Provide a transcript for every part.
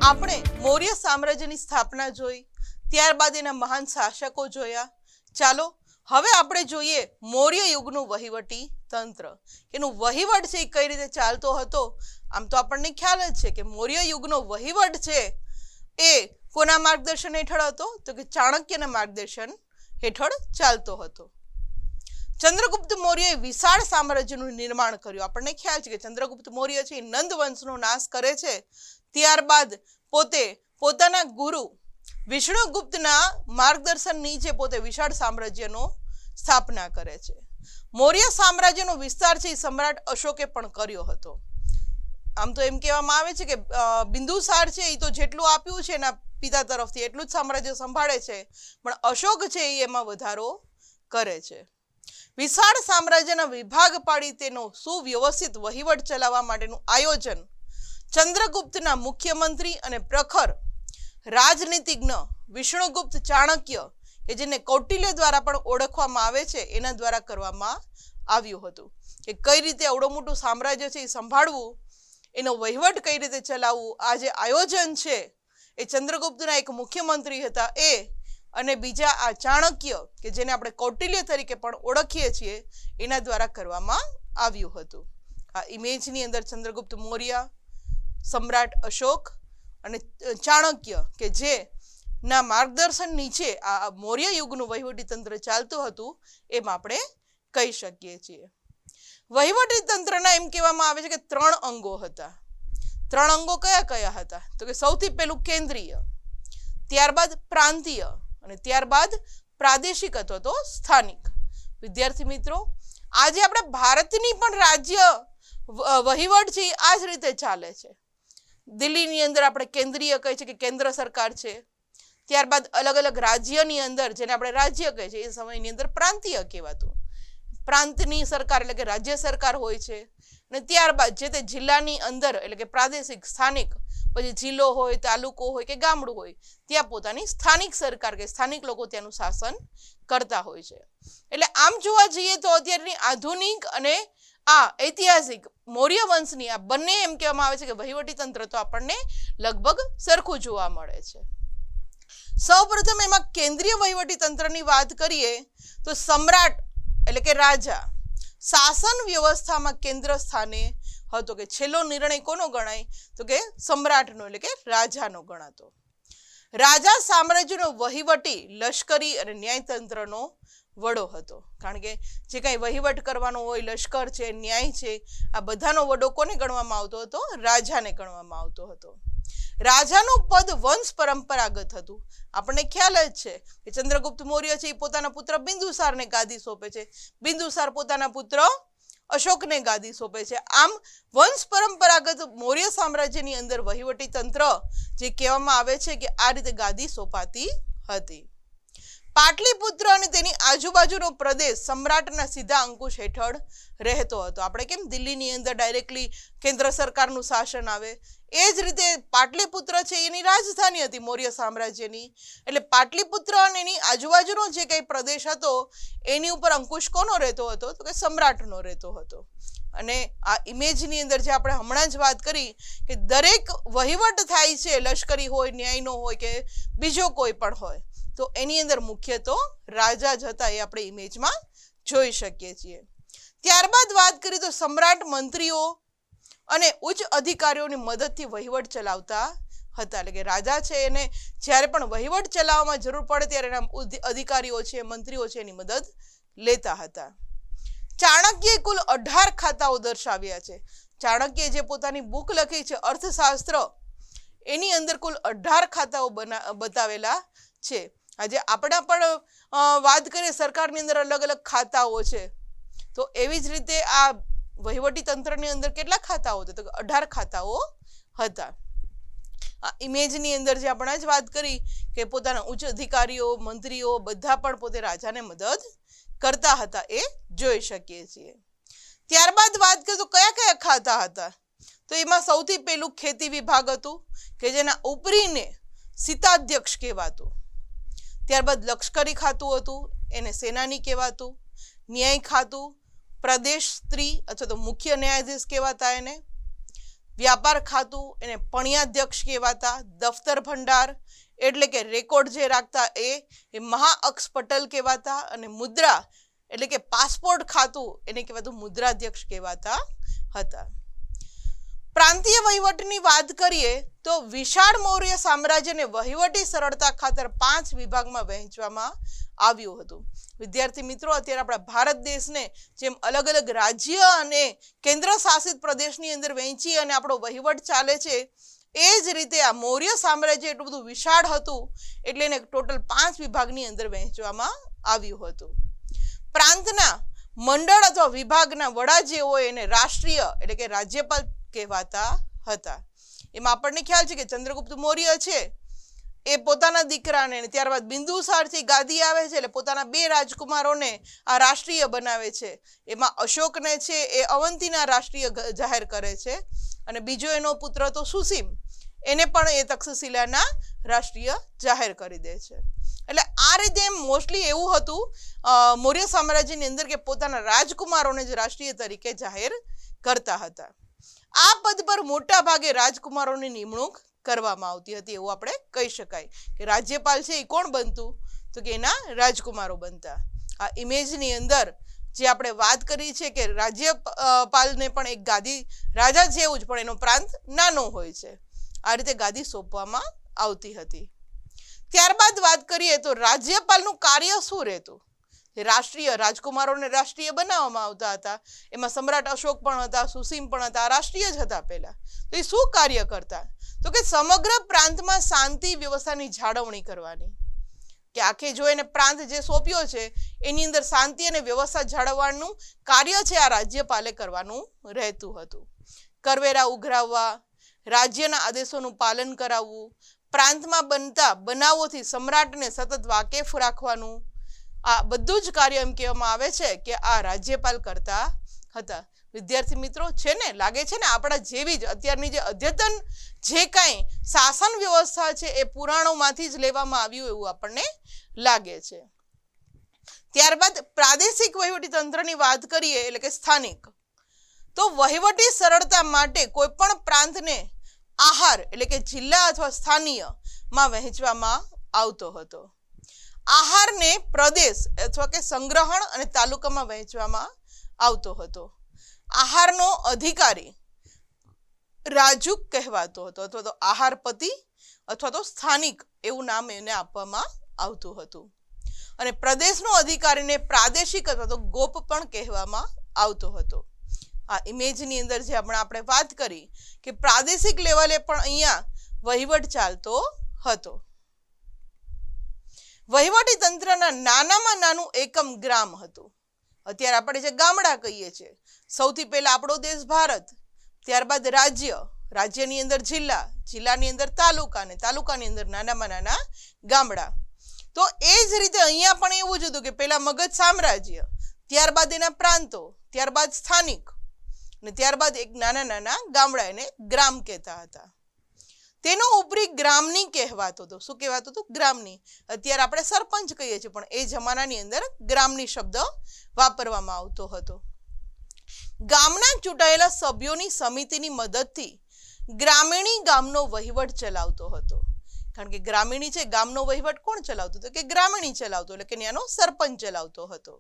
આપણે મૌર્ય સામ્રાજ્યની સ્થાપના જોઈ, ત્યારબાદ એના મહાન શાસકો જોયા. ચાલો હવે આપણે જોઈએ મૌર્ય યુગનું વહીવટી તંત્ર. એનું વહીવટ છે એ કઈ રીતે ચાલતો હતો. આમ તો આપણને ખ્યાલ જ છે કે મૌર્ય યુગનો વહીવટ છે એ કોના માર્ગદર્શન હેઠળ હતો? તો કે ચાણક્યના માર્ગદર્શન હેઠળ ચાલતો હતો. ચંદ્રગુપ્ત મૌર્યએ વિશાળ સામ્રાજ્યનું નિર્માણ કર્યું. આપણને ખ્યાલ છે કે ચંદ્રગુપ્ત મૌર્ય છે એ નંદ વંશનો નાશ કરે છે, ત્યારબાદ પોતે પોતાના ગુરુ વિષ્ણુગુપ્તના માર્ગદર્શન નીચે પોતે વિશાળ સામ્રાજ્યનો સ્થાપના કરે છે. મૌર્ય સામ્રાજ્યનો વિસ્તાર છે એ સમ્રાટ અશોકે પણ કર્યો હતો. આમ તો એમ કહેવામાં આવે છે કે બિંદુસાર છે એ તો જેટલું આપ્યું છે એના પિતા તરફથી એટલું જ સામ્રાજ્ય સંભાળે છે, પણ અશોક છે એ એમાં વધારો કરે છે. વિશાળ સામ્રાજ્યના વિભાગ પાડી તેનો સુવ્યવસ્થિત વહીવટ ચલાવવા માટેનું આયોજન ચંદ્રગુપ્તના મુખ્યમંત્રી અને પ્રખર રાજનીતિજ્ઞ વિષ્ણુગુપ્ત ચાણક્ય, કે જેને કૌટિલ્ય દ્વારા પણ ઓળખવામાં આવે છે, એના દ્વારા કરવામાં આવ્યું હતું. કે કઈ રીતે અવડું મોટું સામ્રાજ્ય છે એ સંભાળવું, એનો વહીવટ કઈ રીતે ચલાવવું, આ જે આયોજન છે એ ચંદ્રગુપ્તના એક મુખ્યમંત્રી હતા એ અને બીજા આ ચાણક્ય, કે જેને આપણે કૌટિલ્ય તરીકે પણ ઓળખીએ છીએ, એના દ્વારા કરવામાં આવ્યું હતું. આ ઇમેજની અંદર ચંદ્રગુપ્ત મૌર્ય, સમ્રાટ અશોક અને ચાણક્ય, કે જે ના માર્ગદર્શન નીચે આ મૌર્ય યુગનું વહીવટી તંત્ર ચાલતું હતું, એમ આપણે કહી શકીએ છીએ. વહીવટી તંત્રના એમ કહેવામાં આવે છે કે 3 અંગો હતા. 3 અંગો કયા કયા હતા? તો કે સૌથી પહેલું કેન્દ્રીય, ત્યારબાદ પ્રાંતીય અને ત્યારબાદ પ્રાદેશિક અથવા તો સ્થાનિક. વિદ્યાર્થી મિત્રો, આજે આપણે ભારતની પણ રાજ્ય વહીવટ છે આ જ રીતે ચાલે છે. દિલ્હીની અંદર આપણે કેન્દ્રીય કહે છે કે કેન્દ્ર સરકાર છે, ત્યારબાદ અલગ અલગ રાજ્યની અંદર જેને આપણે રાજ્ય કહે છે એ સમયની અંદર પ્રાંતીય કહેવાતું. પ્રાંતની સરકાર એટલે કે રાજ્ય સરકાર હોય છે, અને ત્યારબાદ જે તે જિલ્લાની અંદર એટલે કે પ્રાદેશિક સ્થાનિક, પછી જિલ્લો હોય, તાલુકો હોય કે ગામડું હોય, ત્યાં પોતાની સ્થાનિક સરકાર કે સ્થાનિક લોકો ત્યાંનું શાસન કરતા હોય છે. એટલે આમ જોવા જઈએ તો અત્યારની આધુનિક અને આ ઐતિહાસિક મૌર્ય વંશની આ બંને એમ કહેવામાં આવે છે કે વહીવટી તંત્ર તો આપણને લગભગ સરખું જોવા મળે છે. સૌપ્રથમ એમાં કેન્દ્રીય વહીવટી તંત્રની વાત કરીએ તો સમ્રાટ એટલે કે રાજા શાસન વ્યવસ્થામાં કેન્દ્ર સ્થાને હતો. કે છેલ્લો નિર્ણય કોનો ગણાય? તો કે સમ્રાટનો એટલે કે રાજાનો ગણાતો. રાજા સામ્રાજ્યનો વહીવટી, લશ્કરી અને ન્યાયતંત્રનો વડો હતો. કારણ કે જે કાંઈ વહીવટ કરવાનો હોય, લશ્કર છે, ન્યાય છે, આ બધાનો વડો કોને ગણવામાં આવતો હતો? રાજાને ગણવામાં આવતો હતો. રાજાનું પદ વંશ પરંપરાગત હતું. આપણને ખ્યાલ જ છે કે ચંદ્રગુપ્ત મૌર્ય છે એ પોતાના પુત્ર બિંદુસારને ગાદી સોંપે છે, બિંદુસાર પોતાના પુત્ર અશોકને ગાદી સોંપે છે. આમ વંશ પરંપરાગત મૌર્ય સામ્રાજ્યની અંદર વહીવટી તંત્ર જે કહેવામાં આવે છે કે આ રીતે ગાદી સોંપાતી હતી. પાટલીપુત્ર અને તેની આજુબાજુનો પ્રદેશ સમ્રાટના સીધા અંકુશ હેઠળ રહેતો હતો. આપણે કેમ દિલ્હીની અંદર ડાયરેક્ટલી કેન્દ્ર સરકારનું શાસન આવે, એ જ રીતે પાટલીપુત્ર છે એની રાજધાની હતી મૌર્ય સામ્રાજ્યની. એટલે પાટલીપુત્ર અને એની આજુબાજુનો જે કંઈ પ્રદેશ હતો એની ઉપર અંકુશ કોનો રહેતો હતો? તો કે સમ્રાટનો રહેતો હતો. અને આ ઇમેજની અંદર જે આપણે હમણાં જ વાત કરી કે દરેક વહીવટ થાય છે, લશ્કરી હોય, ન્યાયનો હોય કે બીજો કોઈ પણ હોય, તો એની અંદર મુખ્ય તો રાજા જ હતા, એ આપણે ઇમેજમાં જોઈ શકીએ છીએ. ત્યારબાદ વાત કરીએ તો સમ્રાટ મંત્રીઓ અને ઉચ્ચ અધિકારીઓની મદદથી વહીવટ ચલાવતા હતા. એટલે કે રાજા છે એને જ્યારે પણ વહીવટ ચલાવવામાં જરૂર પડે ત્યારે એના અધિકારીઓ છે, મંત્રીઓ છે, એની મદદ લેતા હતા. ચાણક્યએ કુલ 18 ખાતાઓ દર્શાવ્યા છે. ચાણક્યએ જે પોતાની બુક લખી છે અર્થશાસ્ત્ર, એની અંદર કુલ 18 ખાતાઓ બતાવેલા છે. આજે આપણા પણ વાત કરીએ સરકારની અંદર અલગ અલગ ખાતાઓ છે, તો એવી જ રીતે આ વહીવટી તંત્રની અંદર કેટલા ખાતાઓ હતા? તો 18 ખાતાઓ હતા. આ ઇમેજની અંદર જે આપણે જ વાત કરી કે પોતાના ઉચ્ચ અધિકારીઓ, મંત્રીઓ બધા પણ પોતે રાજાને મદદ કરતા હતા, એ જોઈ શકીએ છીએ. ત્યારબાદ વાત કરીએ તો કયા કયા ખાતા હતા? તો એમાં સૌથી પહેલું ખેતી વિભાગ હતું કે જેના ઉપરીને સીતાધ્યક્ષ કહેવાતું. ત્યારબાદ લશ્કરી ખાતું હતું, એને સેનાની કહેવાતું. ન્યાય ખાતું પ્રદેશ સ્ત્રી અથવા તો મુખ્ય ન્યાયાધીશ કહેવાતા એને. વ્યાપાર ખાતું એને પણ્યાધ્યક્ષ કહેવાતા, દફતર ભંડાર એટલે કે રેકોર્ડ જે રાખતા એ મહાઅક્ષપટલ કહેવાતા, અને મુદ્રા એટલે કે પાસપોર્ટ ખાતું એને કહેવાતું મુદ્રાધ્યક્ષ કહેવાતા હતા. પ્રાંતીય વહીવટની વાત કરીએ તો વિશાળ મૌર્ય સામ્રાજ્યને વહીવટી સરળતા ખાતર 5 વિભાગમાં વહેંચવામાં આવ્યું હતું. વિદ્યાર્થી મિત્રો, અત્યારે આપણા ભારત દેશને જેમ અલગ અલગ રાજ્ય અને કેન્દ્ર શાસિત પ્રદેશની અંદર વહેંચી અને આપણો વહીવટ ચાલે છે, એ જ રીતે આ મૌર્ય સામ્રાજ્ય એટલું બધું વિશાળ હતું એટલે એને ટોટલ 5 વિભાગની અંદર વહેંચવામાં આવ્યું હતું. પ્રાંતના મંડળ અથવા વિભાગના વડા જે હોય એને રાષ્ટ્રીય એટલે કે રાજ્યપાલ કહેવાતા હતા. એમાં આપણને ખ્યાલ છે કે ચંદ્રગુપ્ત મૌર્ય છે એ પોતાના દીકરાને, ત્યારબાદ બિંદુસારથી ગાદી આવે છે એટલે પોતાના 2 રાજકુમારોને આ રાષ્ટ્રીય બનાવે છે. એમાં અશોકને છે એ અવંતીના રાષ્ટ્રીય જાહેર કરે છે, અને બીજો એનો પુત્ર તો સુસીમ, એને પણ એ તક્ષશિલાના રાષ્ટ્રીય જાહેર કરી દે છે. એટલે આ રીતે મોસ્ટલી એવું હતું મૌર્ય સામ્રાજ્યની અંદર કે પોતાના રાજકુમારોને જ રાષ્ટ્રીય તરીકે જાહેર કરતા હતા. આ પદ પર મોટા ભાગે રાજકુમારોની નિમણૂક કરવામાં આવતી હતી એવું આપણે કહી શકાય કે રાજ્યપાલ છે એ કોણ બનતું, તો કે એના રાજકુમારો બનતા. આ ઇમેજની અંદર જે આપણે વાત કરી છે કે રાજ્યપાલને પણ એક ગાદી રાજા જેવું જ, પણ એનો પ્રાંત નાનો હોય છે. આ રીતે ગાદી સોંપવામાં આવતી હતી. ત્યારબાદ વાત કરીએ તો રાજ્યપાલનું કાર્ય શું રહેતું. જે રાષ્ટ્રીય રાજકુમારોને રાષ્ટ્રીય બનાવવામાં આવતા હતા, એમાં સમ્રાટ અશોક પણ હતા, સુસીમ પણ હતા, રાષ્ટ્રીય જ હતા પહેલા. તો એ શું કાર્ય કરતા, તો કે સમગ્ર પ્રાંતમાં શાંતિ વ્યવસ્થાની જાળવણી કરવાની. કે આખે જો એને પ્રાંત જે સોંપ્યો છે એની અંદર શાંતિ અને વ્યવસ્થા જાળવવાનું કાર્ય છે આ રાજ્યપાલે કરવાનું રહેતું હતું. કરવેરા ઉઘરાવવા, રાજ્યના આદેશોનું પાલન કરાવવું, પ્રાંતમાં બનતા બનાવોથી સમ્રાટને સતત વાકેફ રાખવાનું, આ બધું જ કાર્ય એમ કહેવામાં આવે છે કે આ રાજ્યપાલ કરતા હતા. વિદ્યાર્થી મિત્રો, છે ને લાગે છે ને આપણા જેવી જ અત્યારની જે અદ્યતન જે કાંઈ શાસન વ્યવસ્થા છે એ પુરાણોમાંથી જ લેવામાં આવ્યું એવું આપણને લાગે છે. ત્યારબાદ પ્રાદેશિક વહીવટી તંત્રની વાત કરીએ એટલે કે સ્થાનિક. તો વહીવટી સરળતા માટે કોઈ પણ પ્રાંતને આહાર એટલે કે જિલ્લા અથવા સ્થાનીય માં વહેંચવામાં આવતો હતો. આહારને પ્રદેશ અથવા કે સંગ્રહણ અને તાલુકામાં વહેંચવામાં આવતો હતો. આહારનો અધિકારી રાજુક કહેવાતો હતો, અથવા તો આહારપતિ અથવા તો સ્થાનિક એવું નામ એને આપવામાં આવતું હતું. અને પ્રદેશનો અધિકારીને પ્રાદેશિક અથવા તો ગોપ પણ કહેવામાં આવતો હતો. આ ઇમેજની અંદર જે આપણે વાત કરી કે પ્રાદેશિક લેવલે પણ અહીંયા વહીવટ ચાલતો હતો. વહીવટી તંત્રના નાનામાં નાનું એકમ ગ્રામ હતું. અત્યારે આપણે જે ગામડા કહીએ છીએ, સૌથી પહેલા આપણો દેશ ભારત, ત્યારબાદ રાજ્ય, રાજ્યની અંદર જિલ્લા, જિલ્લાની અંદર તાલુકા, અને તાલુકાની અંદર નાનામાં નાના ગામડા. તો એ જ રીતે અહીંયા પણ એવું જ હતું કે પહેલા મગધ સામ્રાજ્ય, ત્યારબાદ એના પ્રાંતો, ત્યારબાદ સ્થાનિક, અને ત્યારબાદ એક નાના નાના ગામડા, એને ગ્રામ કહેતા હતા. તેનો ઉપરી ગ્રામની કહેવાતો હતો. શું કહેવાતું હતું? ગ્રામની. અત્યારે આપણે સરપંચ કહીએ છીએ, પણ એ જમાનાની અંદર ગ્રામની શબ્દ વાપરવામાં આવતો હતો. ગામના ચૂંટાયેલા સભ્યોની સમિતિની મદદથી ગ્રામીણી ગામનો વહીવટ ચલાવતો હતો. કારણ કે ગ્રામીણી છે, ગામનો વહીવટ કોણ ચલાવતો હતો? કે ગ્રામીણી ચલાવતો, એટલે કે ત્યાંનો સરપંચ ચલાવતો હતો.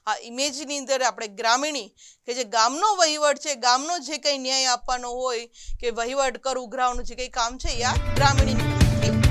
આ ઇમેજની અંદર આપણે ગ્રામીણી કે જે ગામનો વહીવટ છે, ગામનો જે કંઈ ન્યાય આપવાનો હોય કે વહીવટ કરવું, ઉઘરાવવાનું જે કંઈ કામ છે, એ આ ગ્રામીણીની મદદથી